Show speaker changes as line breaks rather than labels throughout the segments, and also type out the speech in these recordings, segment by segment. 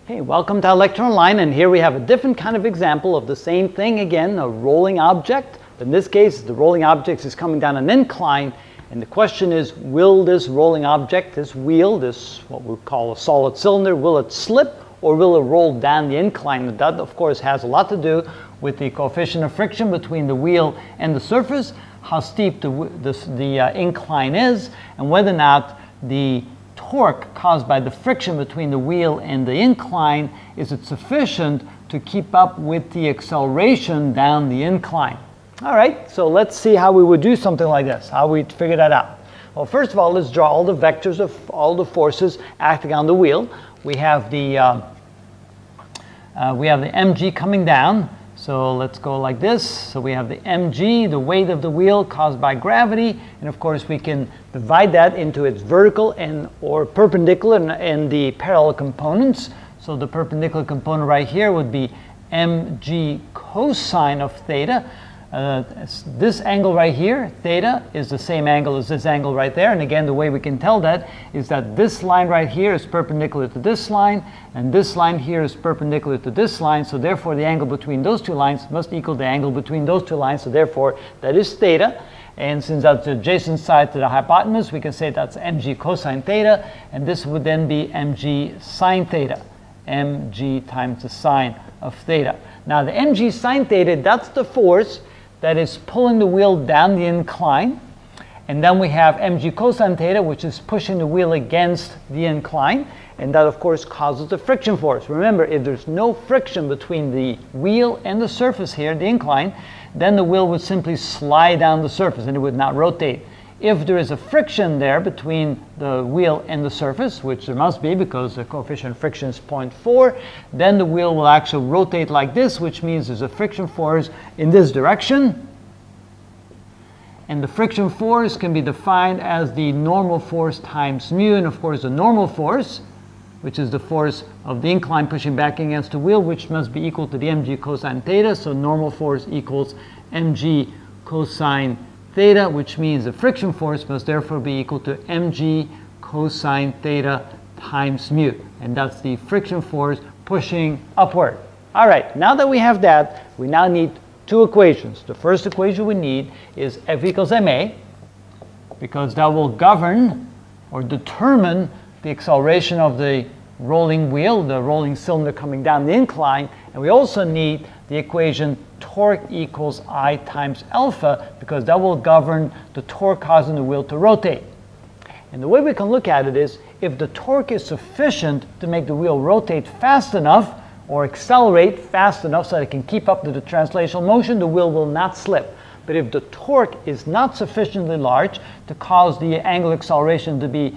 Hey, welcome to Incline, and here we have a different kind of example of the same thing again, a rolling object. In this case, the rolling object is coming down an incline, and the question is, will this rolling object, this wheel, this what we call a solid cylinder, will it slip or will it roll down the incline? And that, of course, has a lot to do with the coefficient of friction between the wheel and the surface, how steep the incline is, and whether or not the torque caused by the friction between the wheel and the incline, is it sufficient to keep up with the acceleration down the incline? All right, so let's see how we would do something like this, how we'd figure that out. Well, first of all, let's draw all the vectors of all the forces acting on the wheel. We have the mg coming down. So let's go like this. So we have the mg, the weight of the wheel caused by gravity, and of course we can divide that into its vertical and or perpendicular and the parallel components. So the perpendicular component right here would be mg cosine of theta. This angle right here, theta, is the same angle as this angle right there. And again, the way we can tell that is that this line right here is perpendicular to this line, and this line here is perpendicular to this line. So therefore, the angle between those two lines must equal the angle between those two lines. So therefore, that is theta. And since that's the adjacent side to the hypotenuse, we can say that's mg cosine theta. And this would then be mg sine theta, mg times the sine of theta. Now, the mg sine theta, that's the force that is pulling the wheel down the incline. And then we have mg cosine theta, which is pushing the wheel against the incline. And that, of course, causes the friction force. Remember, if there's no friction between the wheel and the surface here, the incline, then the wheel would simply slide down the surface and it would not rotate. If there is a friction there between the wheel and the surface, which there must be because the coefficient of friction is 0.4, then the wheel will actually rotate like this, which means there's a friction force in this direction. And the friction force can be defined as the normal force times mu, and of course the normal force, which is the force of the incline pushing back against the wheel, which must be equal to the mg cosine theta. So normal force equals mg cosine theta, which means the friction force must therefore be equal to mg cosine theta times mu. And that's the friction force pushing upward. All right, now that we have that, we now need two equations. The first equation we need is F equals ma, because that will govern or determine the acceleration of the rolling wheel, the rolling cylinder coming down the incline. And we also need the equation torque equals I times alpha, because that will govern the torque causing the wheel to rotate. And the way we can look at it is, if the torque is sufficient to make the wheel rotate fast enough or accelerate fast enough so that it can keep up to the translational motion, the wheel will not slip. But if the torque is not sufficiently large to cause the angular acceleration to be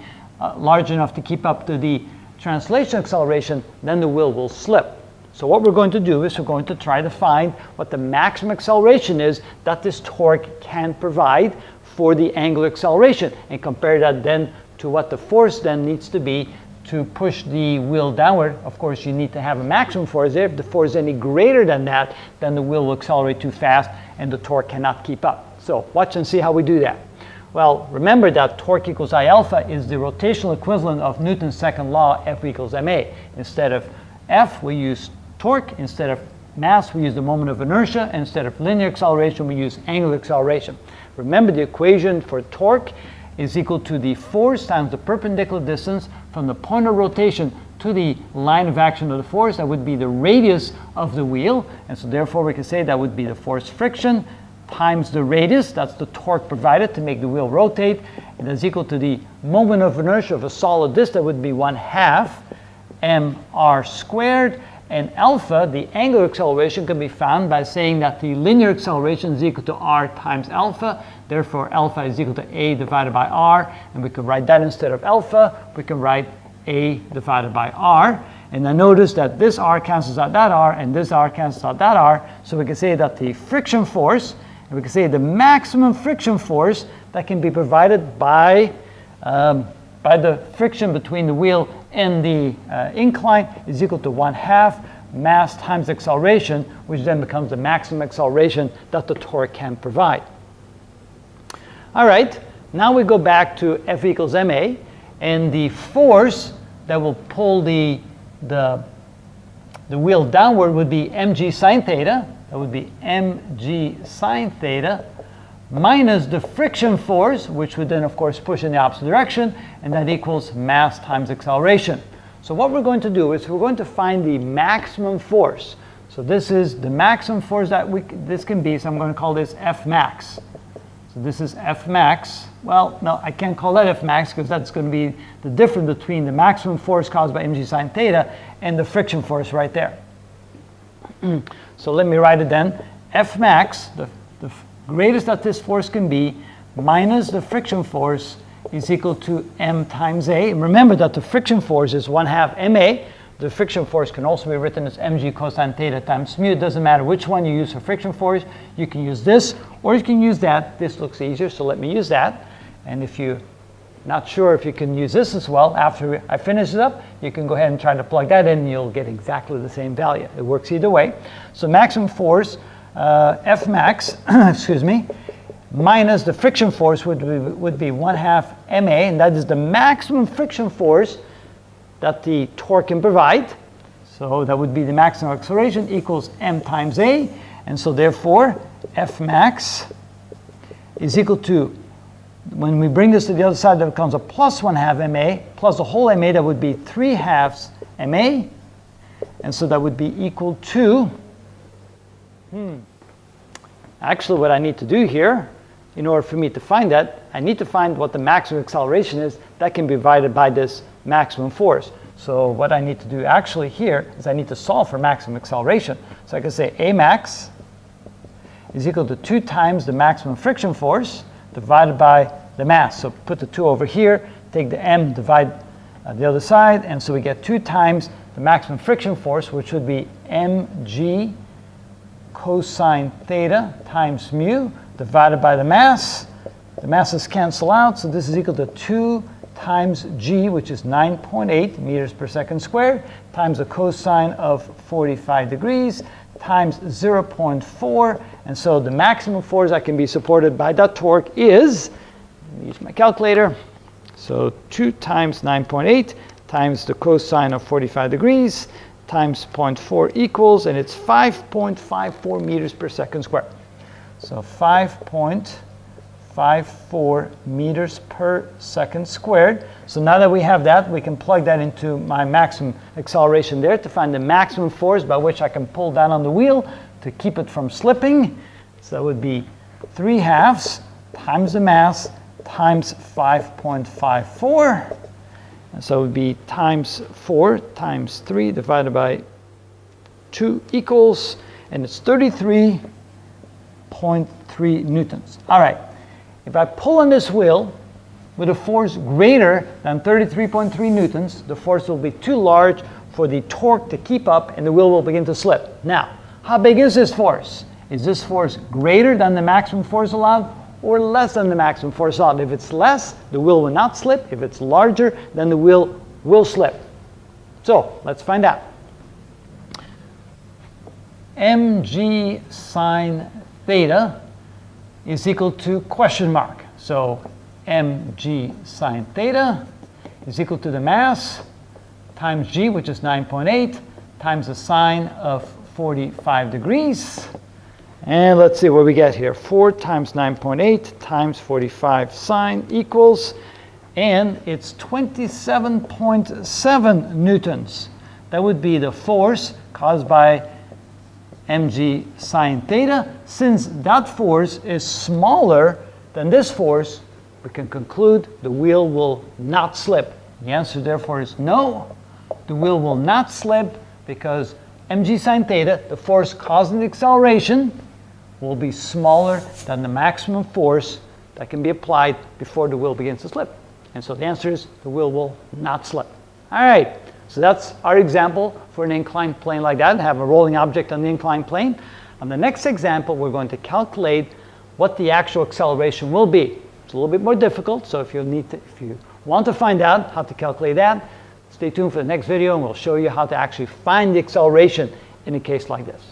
large enough to keep up to the translation acceleration, then the wheel will slip. So what we're going to do is we're going to try to find what the maximum acceleration is that this torque can provide for the angular acceleration, and compare that then to what the force then needs to be to push the wheel downward. Of course, you need to have a maximum force there. If the force is any greater than that, then the wheel will accelerate too fast and the torque cannot keep up. So watch and see how we do that. Well, remember that torque equals I alpha is the rotational equivalent of Newton's second law, F equals ma. Instead of F, we use torque. Instead of mass, we use the moment of inertia. And instead of linear acceleration, we use angular acceleration. Remember, the equation for torque is equal to the force times the perpendicular distance from the point of rotation to the line of action of the force. That would be the radius of the wheel. And so therefore, we can say that would be the force friction times the radius, that's the torque provided to make the wheel rotate, and that's equal to the moment of inertia of a solid disc. That would be 1/2 mr squared. And alpha, the angular acceleration, can be found by saying that the linear acceleration is equal to r times alpha. Therefore, alpha is equal to a divided by r, and we can write that instead of alpha, we can write a divided by r. And then notice that this r cancels out that r, and this r cancels out that r. So we can say that the friction force, and we can say the maximum friction force that can be provided by the friction between the wheel and the incline is equal to 1/2 mass times acceleration, which then becomes the maximum acceleration that the torque can provide. All right, now we go back to F equals ma, and the force that will pull the the wheel downward would be mg sine theta. That would be mg sine theta minus the friction force, which would then, of course, push in the opposite direction, and that equals mass times acceleration. So what we're going to do is we're going to find the maximum force. So this is the maximum force that this can be, so I'm going to call this F max. So this is F max. Well, no, I can't call that F max because that's going to be the difference between the maximum force caused by mg sine theta and the friction force right there. So let me write it then. F max, the greatest that this force can be, minus the friction force is equal to m times a. And remember that the friction force is 1/2 ma. The friction force can also be written as mg cosine theta times mu. It doesn't matter which one you use for friction force. You can use this or you can use that. This looks easier, so let me use that. And if you're not sure if you can use this as well, after I finish it up, you can go ahead and try to plug that in and you'll get exactly the same value. It works either way. So maximum force, F max, excuse me, minus the friction force would be 1/2 ma, and that is the maximum friction force that the torque can provide. So that would be the maximum acceleration equals m times a, and so therefore F max is equal to, when we bring this to the other side, that becomes a plus 1/2 ma, plus a whole ma, that would be 3/2 ma, and so that would be equal to, actually what I need to do here, in order for me to find that, I need to find what the maximum acceleration is that can be divided by this maximum force. So what I need to do actually here is I need to solve for maximum acceleration. So I can say A max is equal to 2 times the maximum friction force divided by the mass. So put the 2 over here, take the m, divide the other side, and so we get 2 times the maximum friction force, which would be mg cosine theta times mu divided by the mass. The masses cancel out, so this is equal to 2 times g, which is 9.8 meters per second squared, times the cosine of 45 degrees, times 0.4, and so the maximum force that can be supported by that torque is, let me use my calculator, so 2 times 9.8 times the cosine of 45 degrees times 0.4 equals, and it's 5.54 meters per second squared. So 5.54 meters per second squared. So now that we have that, we can plug that into my maximum acceleration there to find the maximum force by which I can pull down on the wheel to keep it from slipping. So that would be 3/2 times the mass times 5.54. And so it would be times 4 times 3 divided by 2 equals, and it's 33.3 newtons. All right, if I pull on this wheel with a force greater than 33.3 newtons, the force will be too large for the torque to keep up and the wheel will begin to slip. Now, how big is this force? Is this force greater than the maximum force allowed or less than the maximum force allowed? If it's less, the wheel will not slip. If it's larger, then the wheel will slip. So let's find out. Mg sine theta is equal to question mark. So mg sine theta is equal to the mass times g, which is 9.8, times the sine of 45 degrees. And let's see what we get here. 4 times 9.8 times 45 sine equals, and it's 27.7 newtons. That would be the force caused by mg sine theta. Since that force is smaller than this force, we can conclude the wheel will not slip. The answer therefore is no. The wheel will not slip because mg sine theta, the force causing the acceleration, will be smaller than the maximum force that can be applied before the wheel begins to slip. And so the answer is the wheel will not slip. All right, so that's our example for an inclined plane like that, have a rolling object on the inclined plane. On the next example, we're going to calculate what the actual acceleration will be. It's a little bit more difficult, so if you want to find out how to calculate that, stay tuned for the next video and we'll show you how to actually find the acceleration in a case like this.